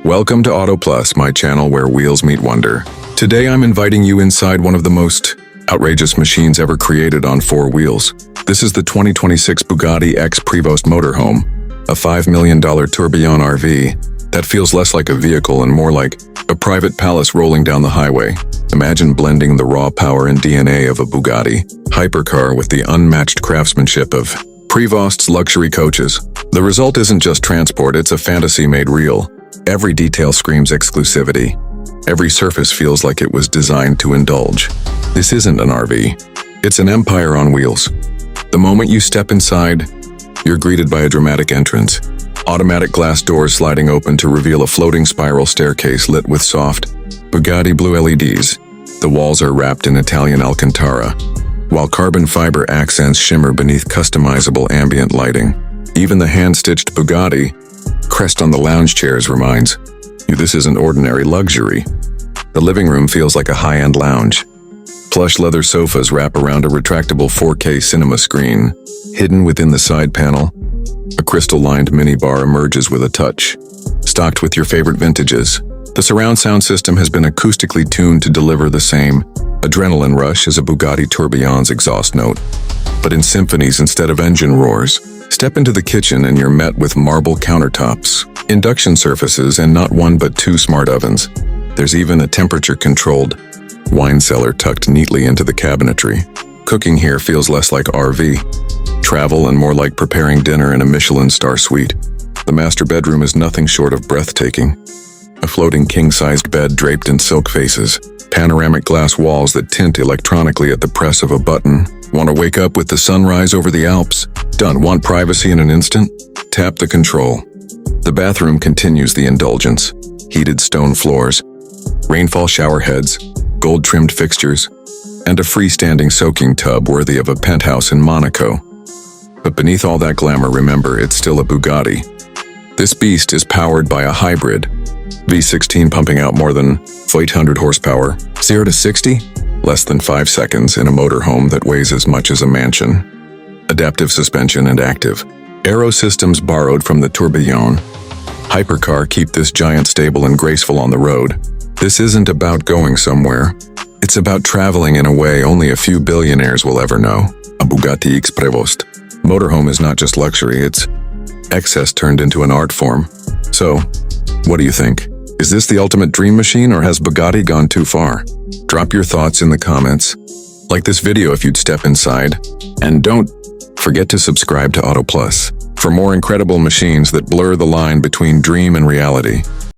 Welcome to Auto Plus, my channel where wheels meet wonder. Today I'm inviting you inside one of the most outrageous machines ever created on four wheels. This is the 2026 Bugatti Prevost Motorhome, a $5 million tourbillon RV that feels less like a vehicle and more like a private palace rolling down the highway. Imagine blending the raw power and DNA of a Bugatti hypercar with the unmatched craftsmanship of Prevost's luxury coaches. The result isn't just transport, it's a fantasy made real. Every detail screams exclusivity. Every surface feels like it was designed to indulge. This isn't an RV. It's an empire on wheels. The moment you step inside, you're greeted by a dramatic entrance. Automatic glass doors sliding open to reveal a floating spiral staircase lit with soft Bugatti blue LEDs. The walls are wrapped in Italian Alcantara, while carbon fiber accents shimmer beneath customizable ambient lighting. Even the hand-stitched Bugatti crest on the lounge chairs reminds you this isn't ordinary luxury. The living room feels like a high-end lounge. Plush leather sofas wrap around a retractable 4K cinema screen. Hidden within the side panel, a crystal-lined minibar emerges with a touch. Stocked with your favorite vintages, the surround sound system has been acoustically tuned to deliver the same adrenaline rush as a Bugatti Tourbillon's exhaust note, but in symphonies instead of engine roars. Step into the kitchen and you're met with marble countertops, induction surfaces, and not one but two smart ovens. There's even a temperature-controlled wine cellar tucked neatly into the cabinetry. Cooking here feels less like RV travel and more like preparing dinner in a Michelin star suite. The master bedroom is nothing short of breathtaking. A floating king-sized bed draped in silk faces, panoramic glass walls that tint electronically at the press of a button. Want to wake up with the sunrise over the Alps? Done. Want privacy in an instant? Tap the control. The bathroom continues the indulgence. Heated stone floors, rainfall shower heads, gold-trimmed fixtures, and a freestanding soaking tub worthy of a penthouse in Monaco. But beneath all that glamour, remember, it's still a Bugatti. This beast is powered by a hybrid V16 pumping out more than 800 horsepower. 0 to 60? Less than 5 seconds in a motorhome that weighs as much as a mansion. Adaptive suspension and active aero systems borrowed from the Tourbillon hypercar keep this giant stable and graceful on the road. This isn't about going somewhere. It's about traveling in a way only a few billionaires will ever know. A Bugatti Prevost Motorhome is not just luxury, it's excess turned into an art form. So, what do you think? Is this the ultimate dream machine, or has Bugatti gone too far? Drop your thoughts in the comments. Like this video if you'd step inside. And don't forget to subscribe to Auto Plus for more incredible machines that blur the line between dream and reality.